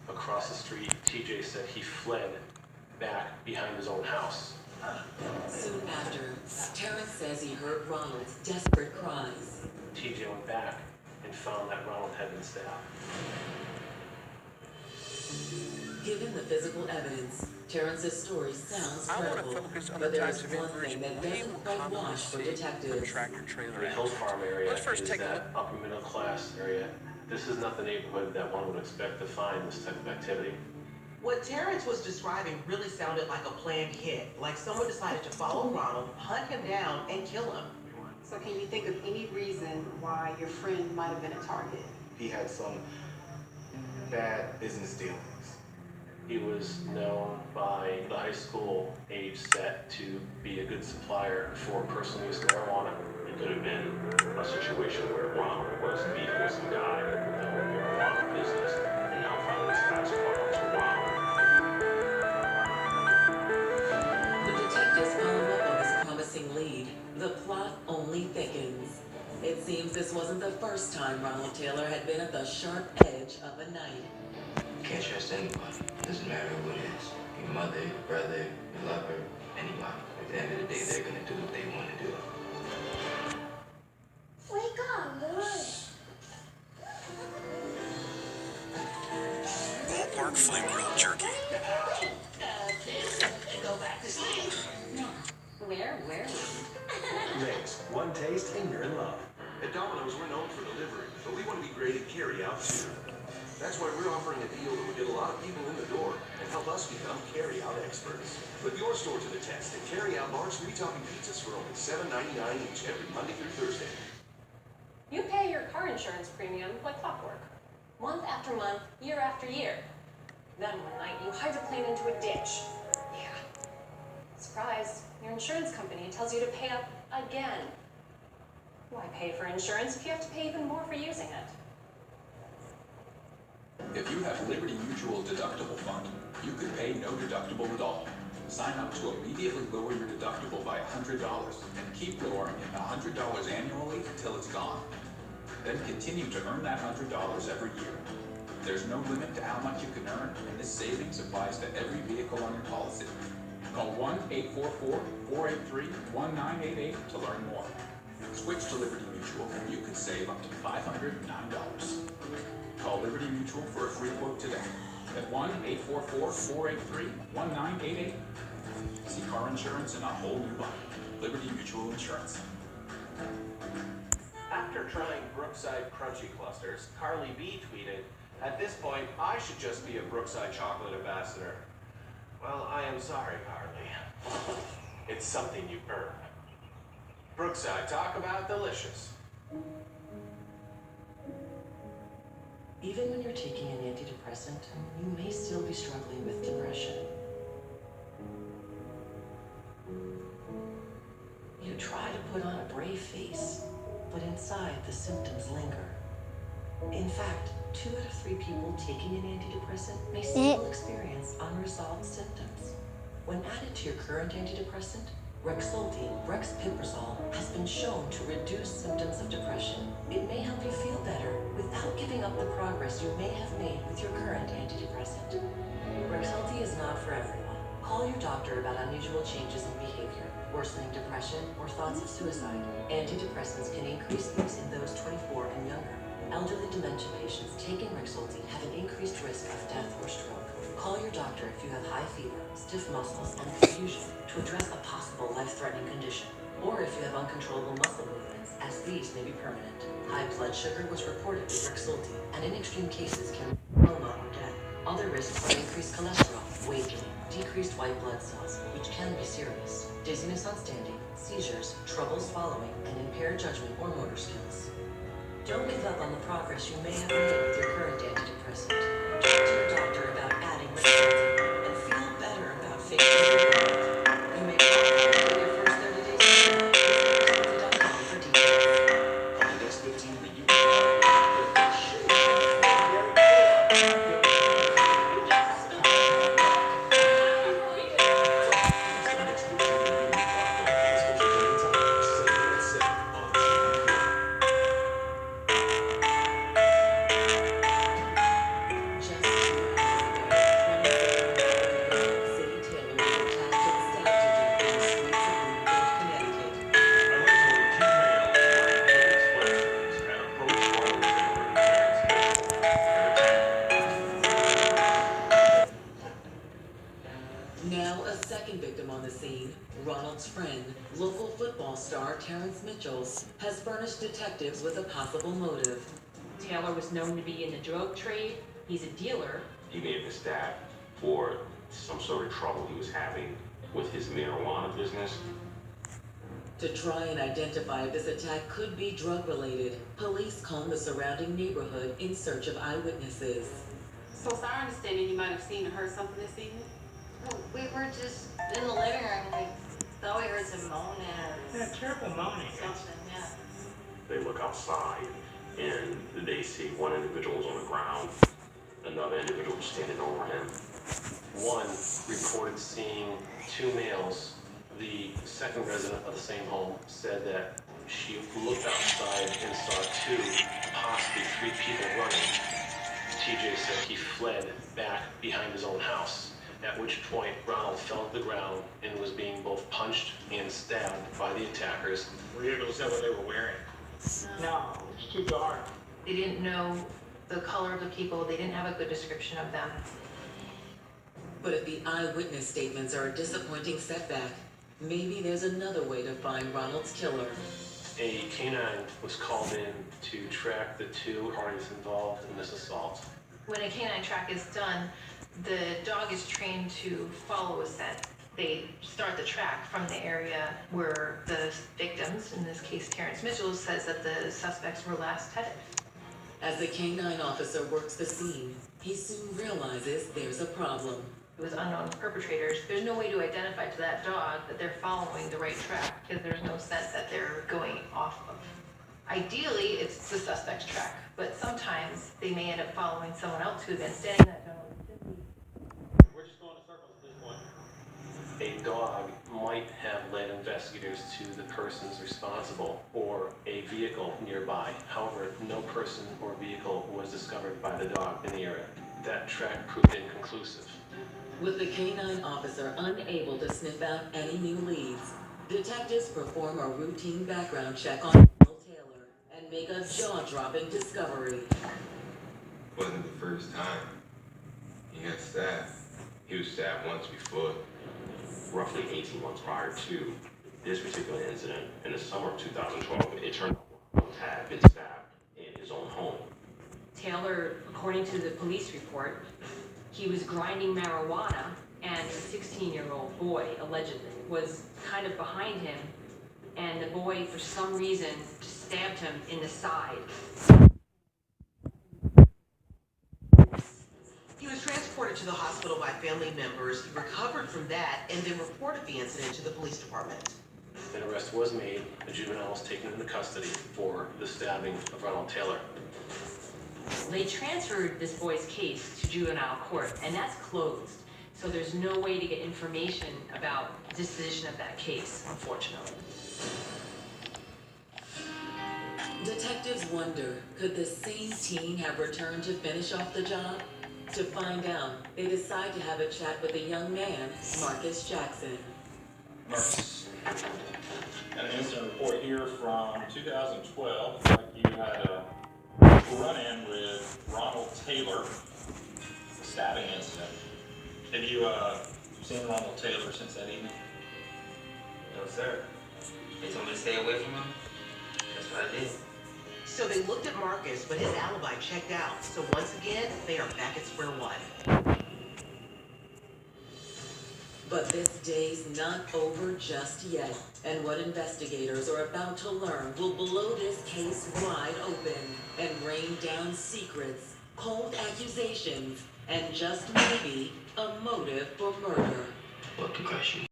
Across the street, TJ said he fled back behind his own house. Soon after, Terrence says he heard Ronald's desperate cries. TJ went back and found that Ronald had been stabbed. Given the physical evidence, Terrence's story sounds credible, but there is one thing that doesn't quite wash for detectives. The Hill Farm area is that upper middle class area. This is not the neighborhood that one would expect to find this type of activity. What Terrence was describing really sounded like a planned hit, like someone decided to follow Ronald, hunt him down, and kill him. So can you think of any reason why your friend might have been a target? He had some bad business dealings. He was known by the high school age set to be a good supplier for personal use marijuana. It could have been a situation where Ronald was beefing with some guy that would be marijuana business, and now found this guy's car to Ronald. The detectives follow up on this promising lead. The plot only thickens. It seems this wasn't the first time Ronald Taylor had been at the sharp edge of a knife. You can't trust anybody. Doesn't matter who it is. Your mother, your brother, your lover, anybody. At the end of the day, they're gonna do what they want to do. Wake up, boy. Ballpark flame grilled jerky. Go back to sleep. Where were we? Makes one taste and you're in love. At Domino's, we're known for delivery, but we want to be great at carry-out too. That's why we're offering a deal that will get a lot of people in the door and help us become carry-out experts. Put your store to the test and carry out large three-topping pizzas for only $7.99 each every Monday through Thursday. You pay your car insurance premium like clockwork, month after month, year after year. Then one night you hydroplane into a ditch. Yeah. Surprise, your insurance company tells you to pay up again. Why pay for insurance if you have to pay even more for using it? If you have Liberty Mutual Deductible Fund, you could pay no deductible at all. Sign up to immediately lower your deductible by $100 and keep lowering it $100 annually until it's gone. Then continue to earn that $100 every year. There's no limit to how much you can earn, and this savings applies to every vehicle on your policy. Call 1-844-483-1988 to learn more. Switch to Liberty Mutual and you could save up to $509. Call Liberty Mutual for a free quote today at 1-844-483-1988. See car insurance in a whole new light. Liberty Mutual Insurance. After trying Brookside Crunchy Clusters, Carly B tweeted, "At this point, I should just be a Brookside Chocolate Ambassador." Well, I am sorry, Carly. It's something you earn. Brookside, talk about delicious. Even when you're taking an antidepressant, you may still be struggling with depression. You try to put on a brave face, but inside the symptoms linger. In fact, 2 out of 3 people taking an antidepressant may still experience unresolved symptoms. When added to your current antidepressant, Rexulti, brexpiprazole, has been shown to reduce symptoms of depression. It may help you feel better without giving up the progress you may have made with your current antidepressant. Rexulti is not for everyone. Call your doctor about unusual changes in behavior, worsening depression, or thoughts of suicide. Antidepressants can increase use in those 24 and younger. Elderly dementia patients taking Rexulti have an increased risk of death or stroke. Call your doctor if you have high fever, stiff muscles, and confusion to address a possible life-threatening condition, or if you have uncontrollable muscle movements, as these may be permanent. High blood sugar was reported with Rexulti, and in extreme cases can coma or death. Other risks are increased cholesterol, weight gain, decreased white blood cells, which can be serious, dizziness on standing, seizures, trouble swallowing, and impaired judgment or motor skills. Don't give up on the progress you may have made with your current antidepressant. Talk to your doctor about adding Rexulti and feel better about facing your world. You may call your first 30 days later. Visit Rexulti.com for details. On the next 15 reunion. Ronald's friend, local football star Terrence Mitchell, has furnished detectives with a possible motive. Taylor was known to be in the drug trade. He's a dealer. He may have been stabbed for some sort of trouble he was having with his marijuana business. To try and identify if this attack could be drug-related, police combed the surrounding neighborhood in search of eyewitnesses. So it's our understanding you might have seen or heard something this evening? We were just in the living room. We thought we heard some moaning or terrible moaning. something, yeah. They look outside and they see one individual is on the ground, another individual standing over him. One reported seeing two males. The second resident of the same home said that she looked outside and saw two, possibly three people running. TJ said he fled back behind his own house, at which point Ronald fell to the ground and was being both punched and stabbed by the attackers. Were you able to tell what they were wearing? No, It's too dark. they didn't know the color of the people. They didn't have a good description of them. But if the eyewitness statements are a disappointing setback, maybe there's another way to find Ronald's killer. A canine was called in to track the two parties involved in this assault. When a canine track is done, the dog is trained to follow a scent. They start the track from the area where the victims, in this case Terrence Mitchell, says that the suspects were last headed. As the canine officer works the scene, he soon realizes there's a problem. It was unknown perpetrators. There's no way to identify to that dog that they're following the right track because there's no scent that they're going off of. Ideally, it's the suspect's track, but sometimes they may end up following someone else who's been standing that dog. We're just going in circles at this point. A dog might have led investigators to the persons responsible or a vehicle nearby. However, no person or vehicle was discovered by the dog in the area. That track proved inconclusive. With the canine officer unable to sniff out any new leads, detectives perform a routine background check on Ronald Taylor and make a jaw-dropping discovery. Wasn't the first time he got stabbed. He was stabbed once before. Roughly 18 months prior to this particular incident, in the summer of 2012, it turned out Ronald had been stabbed in his own home. Taylor, according to the police report, he was grinding marijuana, and a 16-year-old boy, allegedly, was kind of behind him, and the boy, for some reason, stabbed him in the side. He was transported to the hospital by family members. He recovered from that and then reported the incident to the police department. An arrest was made. The juvenile was taken into custody for the stabbing of Ronald Taylor. They transferred this boy's case to juvenile court, and that's closed. So there's no way to get information about disposition of that case, unfortunately. Detectives wonder, could the same teen have returned to finish off the job? To find out, they decide to have a chat with a young man, Marcus Jackson. Marcus, got an incident report here from 2012. Looks like you had a run-in with Ronald Taylor, a stabbing incident. Have you seen Ronald Taylor since that evening? No, sir. They told me to stay away from him. That's what I did. So they looked at Marcus, but his alibi checked out. So once again, they are back at square one. But this day's not over just yet, and what investigators are about to learn will blow this case wide open and rain down secrets, cold accusations, and just maybe a motive for murder. What the question?